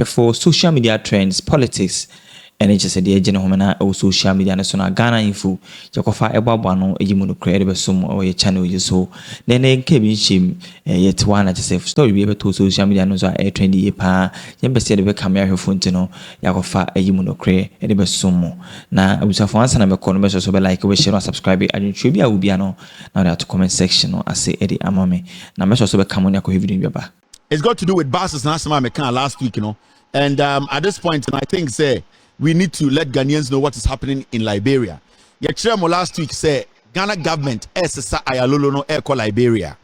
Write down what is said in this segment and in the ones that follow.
for social media trends, politics, and it's just a dear gentleman or social media and so Ghana info. Jacofa Ebabano, a Jimuno credible sum or a channel you so. Then Kevin Shim, yet one at yourself story be able to social media knows a trendy pa, Yembe the camera fontino, Jacofa a Jimuno cre, edible sumo. Now I was a once and I'm a corner so like we share and subscribe it and tribute will be now that to comment section or I say Eddie Amame. Now measure so come on your Yaba. It's got to do with buses last week, and at this point, I think we need to let Ghanaians know what is happening in Liberia. Yechiremo last week say Ghana government Ayalolo no call Liberia.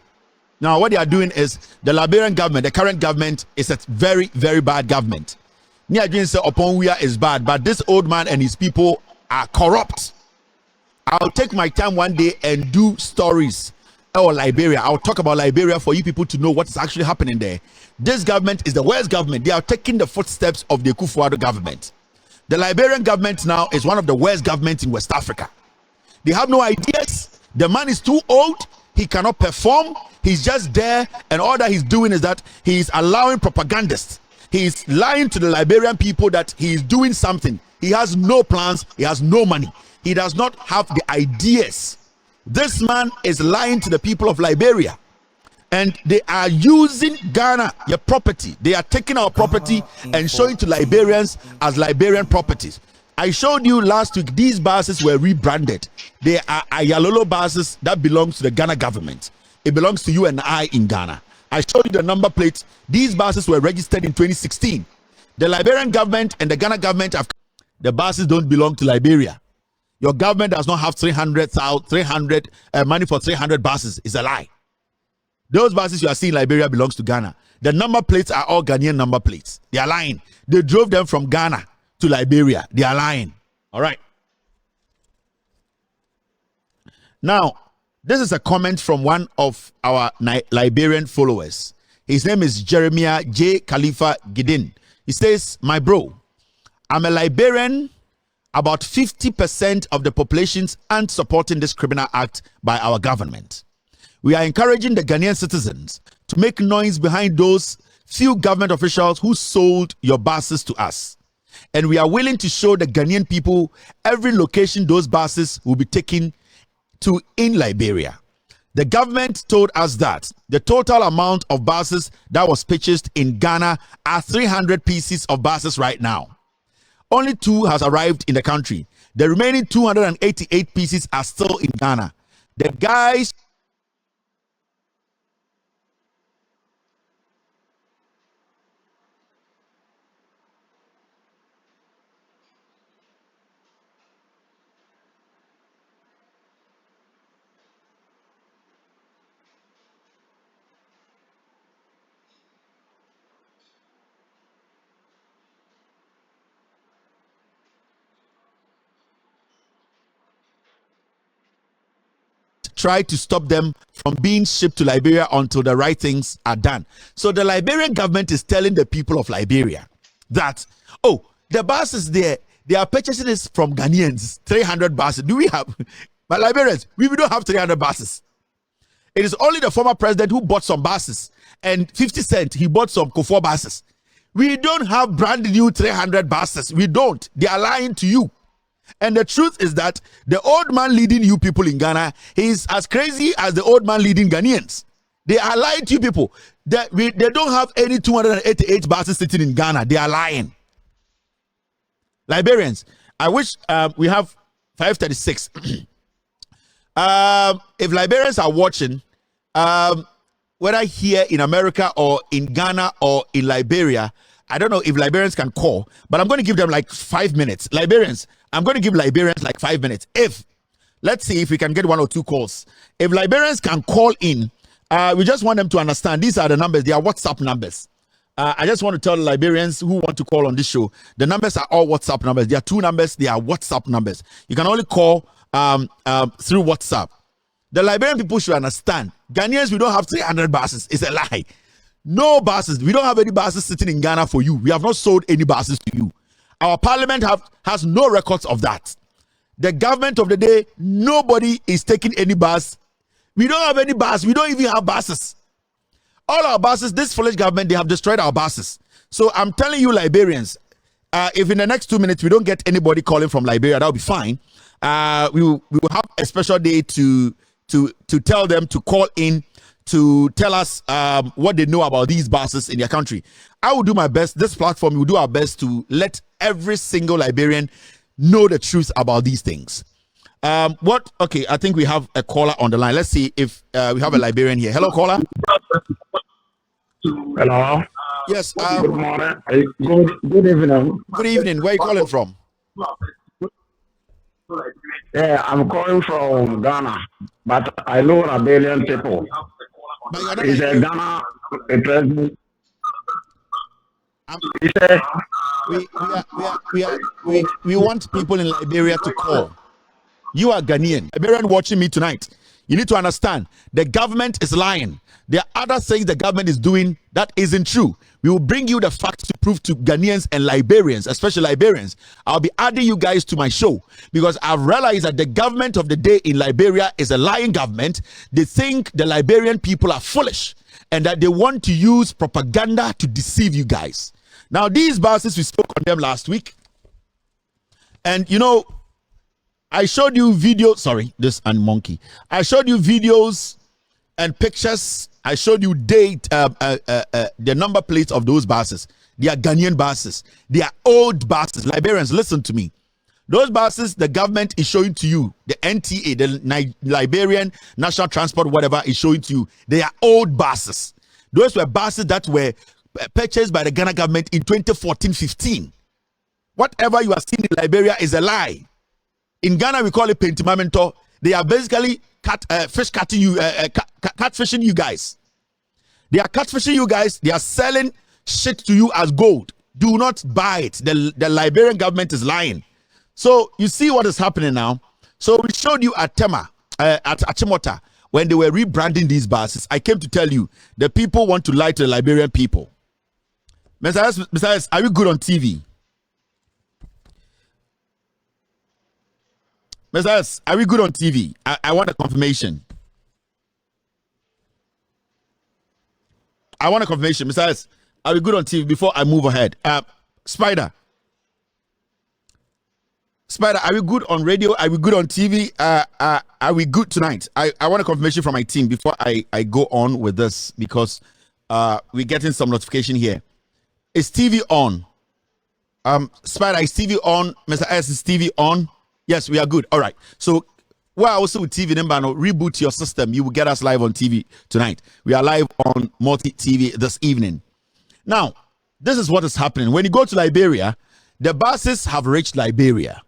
Now what they are doing is the Liberian government, the current government, is a very, very bad government. Niajin say Oponwia is bad, but this old man and his people are corrupt. I'll take my time one day and do stories or Liberia. I'll talk about Liberia for you people to know what is actually happening there. This government is the worst government. They are taking the footsteps of the Akufo-Addo government. The Liberian government now is one of the worst governments in West Africa. They have no ideas. The man is too old. He cannot perform. He's just there, and all that he's doing is that he's allowing propagandists. He's lying to the Liberian people that he is doing something. He has no plans. He has no money. He does not have the ideas. This man is lying to the people of Liberia, and they are using Ghana, your property. They are taking our property and showing to Liberians as Liberian properties. I showed you last week, these buses were rebranded. They are Ayalolo buses that belongs to the Ghana government. It belongs to you and I in Ghana. I showed you the number plates. These buses were registered in 2016. The Liberian government and the Ghana government have, the buses don't belong to Liberia. Your government does not have 300 money for 300 buses. It's a lie. Those buses you are seeing in Liberia belongs to Ghana. The number plates are all Ghanaian number plates. They are lying. They drove them from Ghana to Liberia. They are lying. All right. Now, this is a comment from one of our Liberian followers. His name is Jeremiah J. Khalifa Gidin. He says, my bro, I'm a Liberian. About 50% of the populations aren't supporting this criminal act by our government. We are encouraging the Ghanaian citizens to make noise behind those few government officials who sold your buses to us. And we are willing to show the Ghanaian people every location those buses will be taken to in Liberia. The government told us that the total amount of buses that was purchased in Ghana are 300 pieces of buses right now. Only 2 has arrived in the country. The remaining 288 pieces are still in Ghana. The guys try to stop them from being shipped to Liberia until the right things are done. So the Liberian government is telling the people of Liberia that, oh, the buses there, they are purchasing this from Ghanaians, 300 buses. Do we have, but Liberians, we don't have 300 buses. It is only the former president who bought some buses, and 50 Cent, he bought some Kufuor buses. We don't have brand new 300 buses. We don't. They are lying to you. And the truth is that the old man leading you people in Ghana, he is as crazy as the old man leading Ghanaians. They are lying to you people. They don't have any 288 buses sitting in Ghana. They are lying. Liberians, I wish we have 536. If Liberians are watching, whether here in America or in Ghana or in Liberia, I don't know if Liberians can call, but I'm going to give them like 5 minutes. Liberians, I'm going to give Liberians like 5 minutes. Let's see if we can get 1 or 2 calls. If Liberians can call in, we just want them to understand these are the numbers. They are WhatsApp numbers. I just want to tell the Liberians who want to call on this show, the numbers are all WhatsApp numbers. There are 2 numbers. They are WhatsApp numbers. You can only call through WhatsApp. The Liberian people should understand. Ghanaians, we don't have 300 buses. It's a lie. No buses. We don't have any buses sitting in Ghana for you. We have not sold any buses to you. Our parliament has no records of that. The government of the day, nobody is taking any bus. We don't have any bus. We don't even have buses. All our buses, this foolish government, they have destroyed our buses. So I'm telling you, Liberians, if in the next 2 minutes we don't get anybody calling from Liberia, that'll be fine. We will have a special day to tell them to call in to tell us what they know about these buses in their country. I will do my best. This platform will do our best to let every single Liberian know the truth about these things. Okay, I think we have a caller on the line. Let's see if we have a Liberian here. Hello, caller. Hello. Yes. Good morning. Good evening. Good evening. Where are you calling from? Yeah, I'm calling from Ghana, but I know Liberian people. Is Ghana a president? We want people in Liberia to call. You are Ghanaian. Liberian watching me tonight. You need to understand the government is lying. There are other things the government is doing that isn't true. We will bring you the facts to prove to Ghanaians and Liberians, especially Liberians. I'll be adding you guys to my show because I've realized that the government of the day in Liberia is a lying government. They think the Liberian people are foolish and that they want to use propaganda to deceive you guys. Now, these buses, we spoke on them last week. And, you know, I showed you videos. Sorry, this and monkey. I showed you videos and pictures. I showed you the number plates of those buses. They are Ghanaian buses. They are old buses. Liberians, listen to me. Those buses, the government is showing to you, the NTA, the Liberian National Transport, whatever, is showing to you. They are old buses. Those were buses that were purchased by the Ghana government in 2014-15. Whatever you are seeing in Liberia is a lie. In Ghana, we call it pentimamento. They are basically catfishing you guys. They are catfishing you guys. They are selling shit to you as gold. Do not buy it. The Liberian government is lying. So you see what is happening now. So we showed you at Tema, at Achimota, when they were rebranding these buses. I came to tell you, the people want to lie to the Liberian people. Messias, are you good on TV? Messias, are we good on TV? I want a confirmation. I want a confirmation. Messias, are we good on TV before I move ahead? Spider, are we good on radio? Are we good on TV? Are we good tonight? I want a confirmation from my team before I go on with this because we're getting some notification here. Is TV on? Spider, is TV on? Mr. S, is TV on? Yes, we are good. All right. So, well, also with TV, reboot your system. You will get us live on TV tonight. We are live on Multi TV this evening. Now, this is what is happening. When you go to Liberia, the buses have reached Liberia.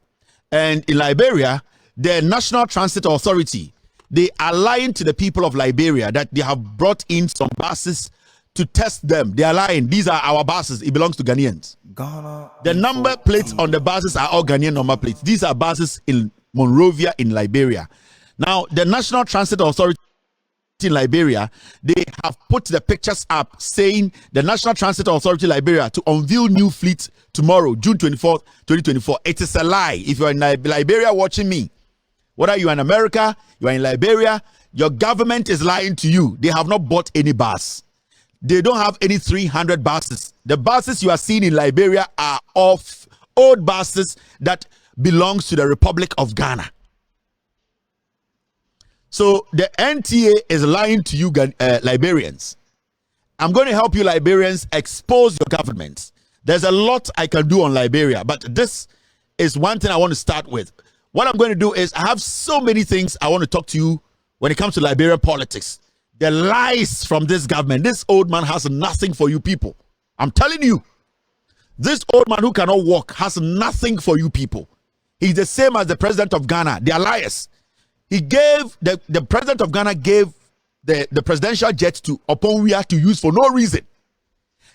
And in Liberia, the National Transit Authority, they are lying to the people of Liberia that they have brought in some buses to test them. They are lying. These are our buses. It belongs to Ghanaians. The number plates on the buses are all Ghanaian number plates. These are buses in Monrovia in Liberia. Now, the National Transit Authority in Liberia, they have put the pictures up saying the National Transit Authority Liberia to unveil new fleet tomorrow, June 24th, 2024. It is a lie. If you are in Liberia watching me, whether you are in America, you are in Liberia, your government is lying to you. They have not bought any bus. They don't have any 300 buses. The buses you are seeing in Liberia are of old buses that belongs to the Republic of Ghana. So the NTA is lying to you, Liberians. I'm going to help you, Liberians, expose your governments. There's a lot I can do on Liberia, but this is one thing I want to start with. What I'm going to do is I have so many things I want to talk to you when it comes to Liberian politics. The lies from this government. This old man has nothing for you people. I'm telling you. This old man who cannot walk has nothing for you people. He's the same as the president of Ghana. They are liars. He gave, the president of Ghana gave the presidential jet to Oponwia to use for no reason.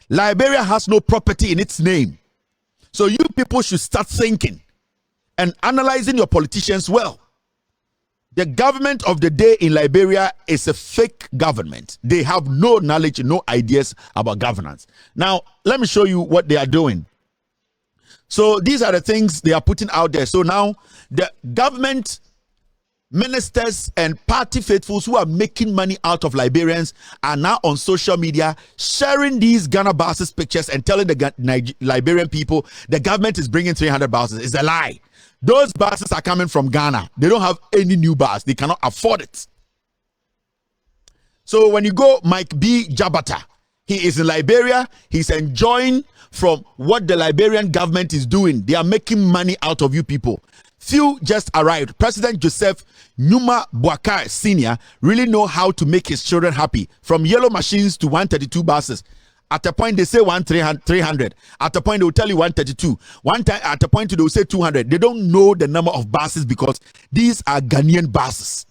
Liberia has no property in its name. So you people should start thinking and analyzing your politicians well. The government of the day in Liberia is a fake government. They have no knowledge, no ideas about governance. Now, let me show you what they are doing. So these are the things they are putting out there. So now the government ministers and party faithfuls who are making money out of Liberians are now on social media sharing these Ghana buses pictures and telling the Liberian people the government is bringing 300 buses. It's a lie. Those buses are coming from Ghana. They don't have any new bus. They cannot afford it. So when you go, Mike B. Jabata, he is in Liberia. He's enjoying from what the Liberian government is doing. They are making money out of you people. Few just arrived. President Joseph Numa Boakar Sr. really know how to make his children happy. From yellow machines to 132 buses. At a point, they say 300. At a point, they will tell you 132. One time, at a point, they will say 200. They don't know the number of buses because these are Ghanaian buses.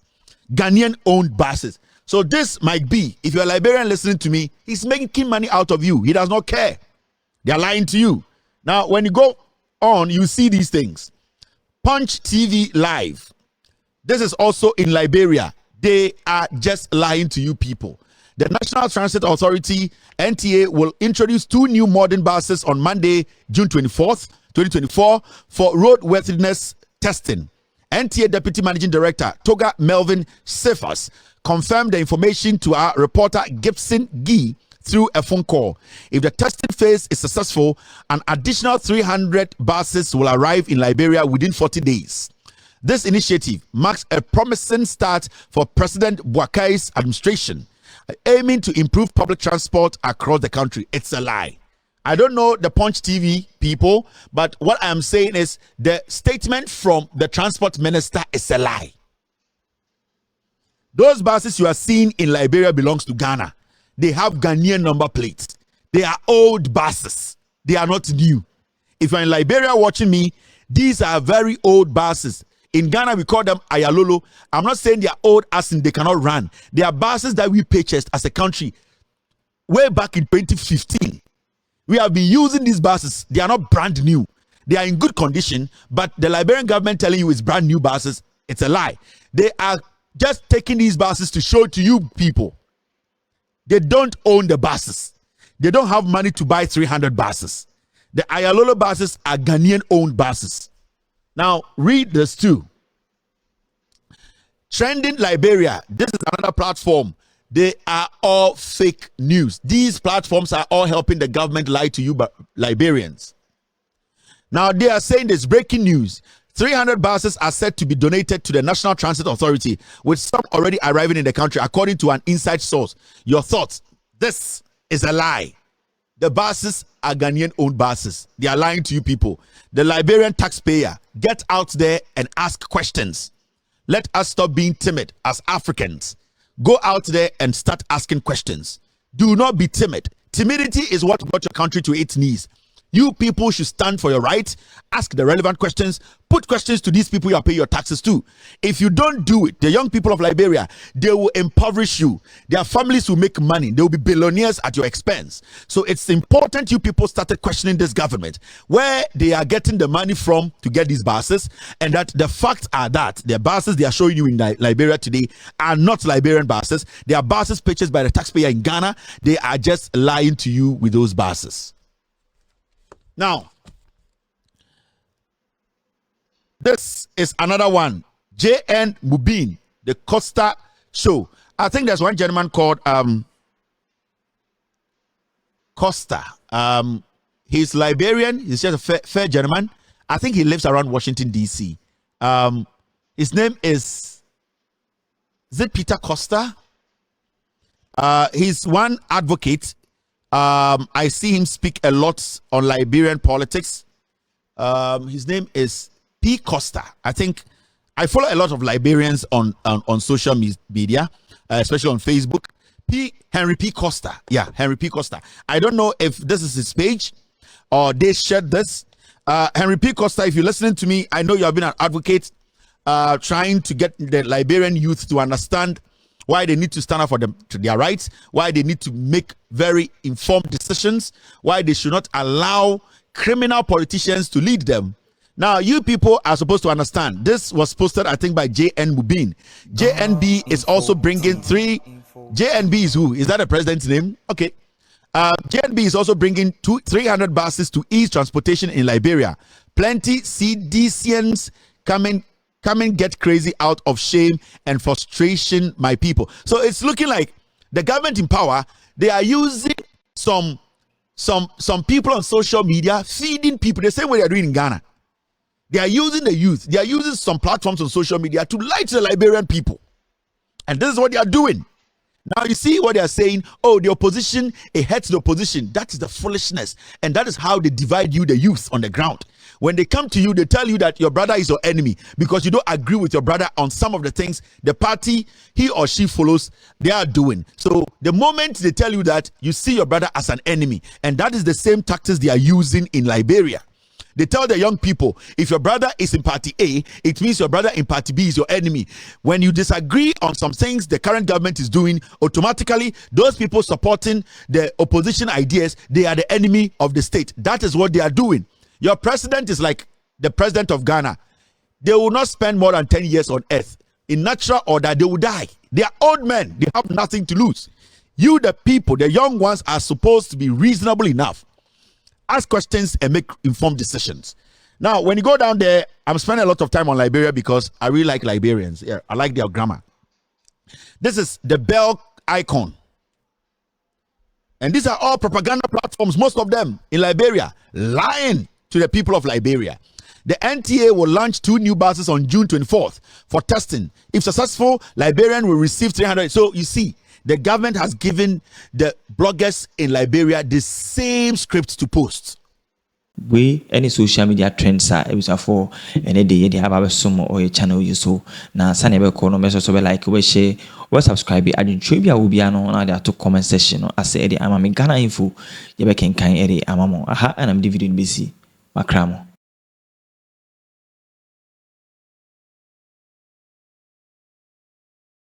Ghanaian-owned buses. So this might be, if you're a Liberian listening to me, he's making money out of you. He does not care. They are lying to you. Now, when you go on, you see these things. Punch TV Live. This is also in Liberia. They are just lying to you people. The National Transit Authority, NTA, will introduce 2 new modern buses on Monday, June 24th, 2024, for roadworthiness testing. NTA Deputy Managing Director, Toga Melvin Cephas, confirmed the information to our reporter, Gibson Gee, through a phone call. If the testing phase is successful, an additional 300 buses will arrive in Liberia within 40 days. This initiative marks a promising start for President Boakar's administration, aiming to improve public transport across the country. It's a lie. I don't know the Punch TV people, but what I'm saying is the statement from the transport minister is a lie. Those buses you are seeing in Liberia belongs to Ghana. They have Ghanaian number plates. They are old buses. They are not new. If you're in Liberia watching me, these are very old buses. In Ghana, we call them Ayalolo. I'm not saying they are old as in they cannot run. They are buses that we purchased as a country way back in 2015. We have been using these buses. They are not brand new. They are in good condition, but the Liberian government telling you it's brand new buses, it's a lie. They are just taking these buses to show to you people. They don't own the buses. They don't have money to buy 300 buses. The Ayalolo buses are Ghanaian-owned buses. Now, read this too. Trending Liberia. This is another platform. They are all fake news. These platforms are all helping the government lie to you, Liberians. Now, they are saying this breaking news. 300 buses are set to be donated to the National Transit Authority, with some already arriving in the country, according to an inside source. Your thoughts? This is a lie. The buses are Ghanaian-owned buses. They are lying to you people. The Liberian taxpayer, get out there and ask questions. Let us stop being timid as Africans. Go out there and start asking questions. Do not be timid. Timidity is what brought your country to its knees. You people should stand for your rights, ask the relevant questions, put questions to these people you are paying your taxes to. If you don't do it, the young people of Liberia, they will impoverish you. Their families will make money. They will be billionaires at your expense. So it's important you people started questioning this government, where they are getting the money from to get these buses, and that the facts are that the buses they are showing you in Liberia today are not Liberian buses. They are buses purchased by the taxpayer in Ghana. They are just lying to you with those buses. Now, this is another one. J.N. Mubin, the Costa show. I think there's one gentleman called Costa. He's Liberian. He's just a fair gentleman. I think he lives around Washington, D.C. His name is it Peter Costa? He's one advocate. I see him speak a lot on Liberian politics. His name is P. Costa. I think I follow a lot of Liberians on social media, especially on Facebook. Henry P. Costa. Yeah, Henry P. Costa. I don't know if this is his page or they shared this. Henry P. Costa, if you're listening to me, I know you have been an advocate trying to get the Liberian youth to understand why they need to stand up for their rights, why they need to make very informed decisions, why they should not allow criminal politicians to lead them. Now, you people are supposed to understand. This was posted, I think, by JN Mubin. JNB is also bringing JNB is who? Is that a president's name? Okay. JNB is also bringing 300 buses to ease transportation in Liberia. Plenty CDCians coming Come and get crazy out of shame and frustration, my people. So it's looking like the government in power, they are using some people on social media, feeding people the same way they're doing in Ghana. They are using the youth. They are using some platforms on social media to lie to the Liberian people. And this is what they are doing. Now you see what they are saying. Oh, the opposition, it hurts the opposition. That is the foolishness. And that is how they divide you, the youth, on the ground. When they come to you, they tell you that your brother is your enemy because you don't agree with your brother on some of the things the party he or she follows, they are doing. So the moment they tell you that, you see your brother as an enemy. And that is the same tactics they are using in Liberia. They tell the young people, if your brother is in party A, it means your brother in party B is your enemy. When you disagree on some things the current government is doing, automatically, those people supporting the opposition ideas, they are the enemy of the state. That is what they are doing. Your president is like the president of Ghana. They will not spend more than 10 years on earth. In natural order, they will die. They are old men. They have nothing to lose. You, the people, the young ones, are supposed to be reasonable enough. Ask questions and make informed decisions. Now, when you go down there, I'm spending a lot of time on Liberia because I really like Liberians. Yeah, I like their grammar. This is the bell icon. And these are all propaganda platforms, most of them in Liberia, lying to the people of Liberia. The NTA will launch 2 new buses on June 24th for testing. If successful, Liberian will receive 300. So you see, the government has given the bloggers in Liberia the same script to post. We any social media trends are for any day they have a some or a channel you so now sane be call no message so like we share or subscribe I didn't tribia will be no na there to comment section I say the amami Ghana info you be can ere amamo aha and I'm the video BC makramo.